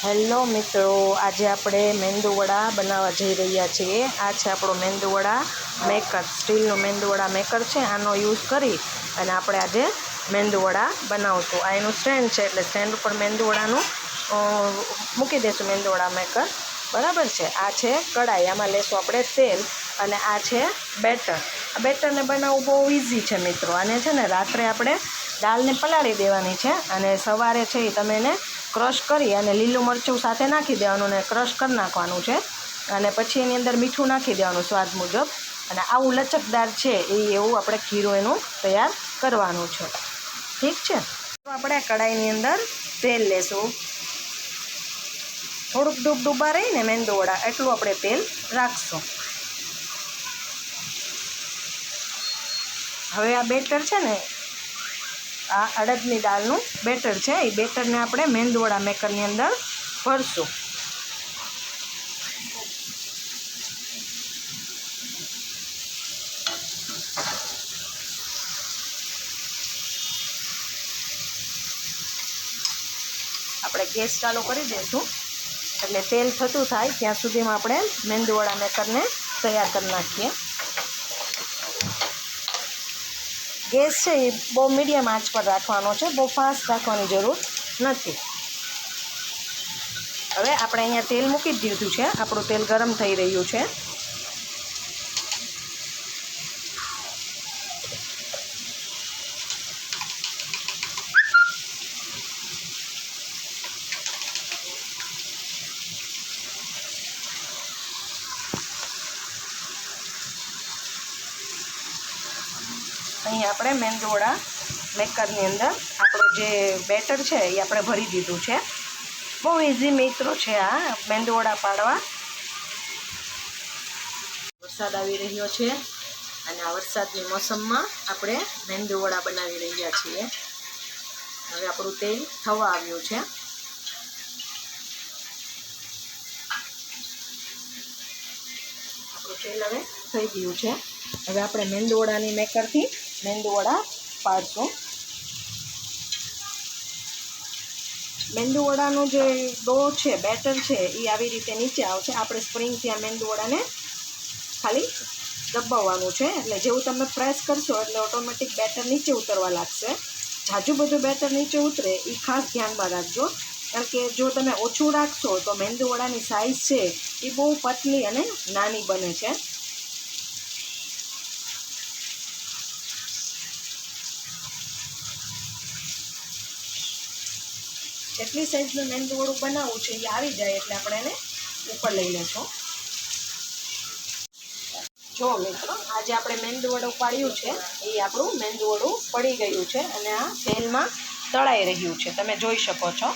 Hello મિત્રો, આજે આપણે મેંદુવડા બનાવવા જઈ રહ્યા છીએ. આ છે આપણો મેંદુવડા મેકર, સ્ટીલનું મેંદુવડા મેકર છે. આનો યુઝ કરી અને આપણે આજે મેંદુવડા બનાવશું. આ એનું સ્ટેન્ડ છે, એટલે સ્ટેન્ડ ઉપર મેંદુવડાનું મૂકી દઈશું મેંદુવડા મેકર. બરાબર છે. આ છે કઢાઈ, આમાં લેશું આપણે તેલ, અને આ છે બેટર. આ બેટરને બનાવવું બહુ ઇઝી છે મિત્રો. આને છે ને રાત્રે આપણે દાળને પલાળી દેવાની છે, અને સવારે છે એ તમે એને ક્રશ કરી અને લીલું મરચું સાથે નાખી દેવાનું અને ક્રશ કરી નાખવાનું છે. અને પછી એની અંદર મીઠું નાખી દેવાનું સ્વાદ મુજબ, અને આવું લચકદાર છે એવું આપણે ખીરું એનું તૈયાર કરવાનું છે. ઠીક છે. તો આપણે કઢાઈની અંદર તેલ લેશું. થોડુંક ડૂબા રહીને મેંદુવડા એટલું આપણે તેલ રાખશું. હવે આ બેટર છે ને, આ અડદની દાળનું બેટર છે. એ બેટરને આપણે મેંદુવડા મેકરની અંદર ભરશું. આપણે ગેસ ચાલુ કરી દઈશું, એટલે તેલ થતું થાય ત્યાં સુધીમાં આપણે મેંદુવડા મેકરને તૈયાર કરી નાખીએ. ગેસ છે એ બહુ મીડિયમ આંચ પર રાખવાનો છે, બહુ ફાસ્ટ રાખવાની જરૂર નથી. હવે આપણે અહીંયા તેલ મૂકી જ દીધું છે. આપણું તેલ ગરમ થઈ રહ્યું છે. અહીં આપણે મેંદુવડા મેકરની અંદર આપણું જે બેટર છે એ આપણે ભરી દીધું છે. બહુ ઇઝી મિત્રો છે આ મેંદુવડા પાડવા. વરસાદ આવી રહ્યો છે, અને આ વરસાદની મોસમમાં આપણે મેંદુવડા બનાવી રહ્યા છીએ. હવે આપણું તેલ થવા આવ્યું છે. આપણું તેલ હવે થઈ ગયું છે. હવે આપણે મેંદુવડાની મેકરથી મેંદુવડા પાડશું. મેંદુવડાનું જે ડો છે, બેટર છે, એ આવી રીતે નીચે આવશે. આપણે સ્પ્રિંગથી આ મેંદુવડાને ખાલી દબાવવાનું છે, એટલે જેવું તમે પ્રેસ કરશો એટલે ઓટોમેટિક બેટર નીચે ઉતરવા લાગશે. જાજુ બધું બેટર નીચે ઉતરે એ ખાસ ધ્યાનમાં રાખજો, કારણ કે જો તમે ઓછું રાખશો તો મેંદુવડાની સાઇઝ છે એ બહુ પતલી અને નાની બને છે. જેટલી સાઈઝનું મેંદુવડું બનાવવું છે એ આવી જાય એટલે આપણે એને ઉપર લઈ લઈશું. જો મિત્રો, આજે આપણે મેંદુવડું પાડ્યું છે એ આપણું મેંદુવડું પડી ગયું છે, અને આ તેલમાં તળાઈ રહ્યું છે. તમે જોઈ શકો છો.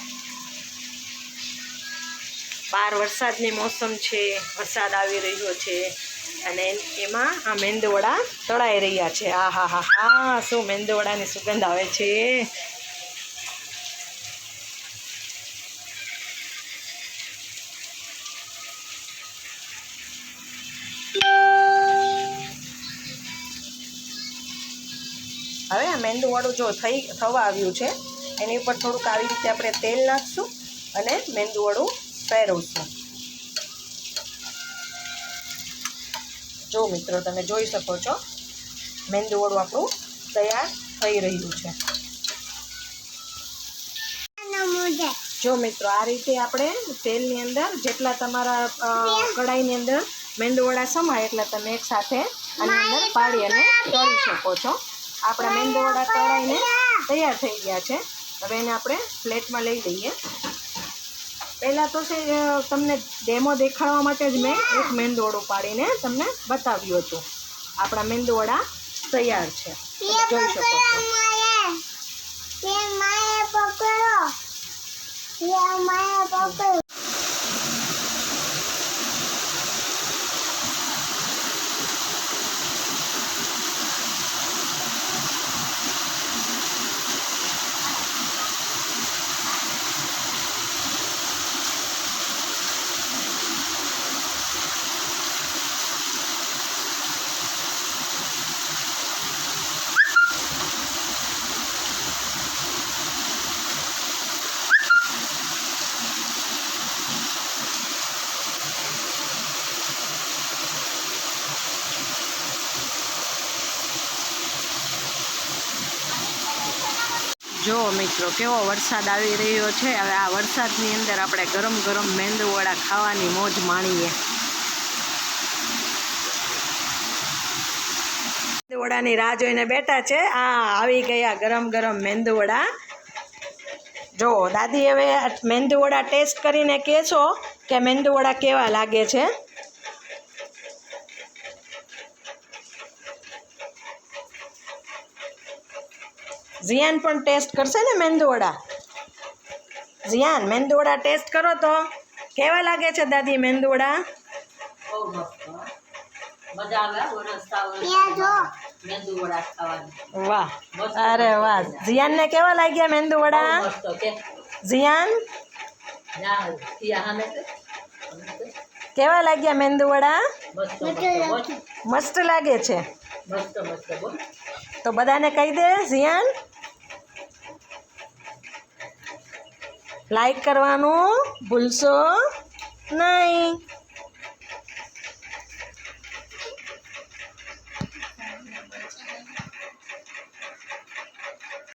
બહાર વરસાદની મોસમ છે, વરસાદ આવી રહ્યો છે, અને એમાં આ મેંદુવડા તળાઈ રહ્યા છે. આ હા હા હા, શું મેંદુવડાની સુગંધ આવે છે. હવે આ મેંદુવડું જો થવા આવ્યું છે, એની ઉપર થોડુંક આવી રીતે આપણે તેલ નાખશું અને મેંદુવડું ફેરવશું. જો મિત્રો, તમે જોઈ શકો છો મેંદુવડું આપણું તૈયાર થઈ રહ્યું છે. જો મિત્રો, આ રીતે આપણે તેલની અંદર જેટલા તમારા કઢાઈની અંદર મેંદુવડા સમાય એટલા તમે એક સાથે આની અંદર પાડી અને તળી શકો છો. આપણા મેંદુવડા તળાઈને તૈયાર થઈ ગયા છે. હવે એને આપણે પ્લેટમાં લઈ લઈએ. પહેલાં તો છે તમને ડેમો દેખાડવા માટે જ મેં એક મેંદુવડું પાડીને તમને બતાવ્યું હતું. આપણા મેંદુવડા તૈયાર છે, જોઈ શકો છો. જો મિત્રો કેવો વરસાદ આવી રહ્યો છે. હવે આ વરસાદની અંદર આપણે ગરમ ગરમ મેંદુવડા ખાવાની મોજ માણીએ. મેંદુવડાની રાહ જોઈને બેઠા છે. આવી ગયા ગરમ ગરમ મેંદુવડા. જો દાદી હવે મેંદુવડા ટેસ્ટ કરીને કહેશો કે મેંદુવડા કેવા લાગે છે. ઝિયાન પણ ટેસ્ટ કરશે ને મેંદુવડા. ઝિયાન મેંદુવડા ટેસ્ટ કરો તો કેવા લાગે છે દાદી મેંદુવડા. વાહ, અરે વાહ. ઝિયાનને કેવા લાગ્યા મેંદુવડા. ઝિયાન કેવા લાગ્યા મેંદુવડા. મસ્ત લાગે છે. તો બધાને કહી દે ઝિયાન લાઈક કરવાનું ભૂલશો નહીં.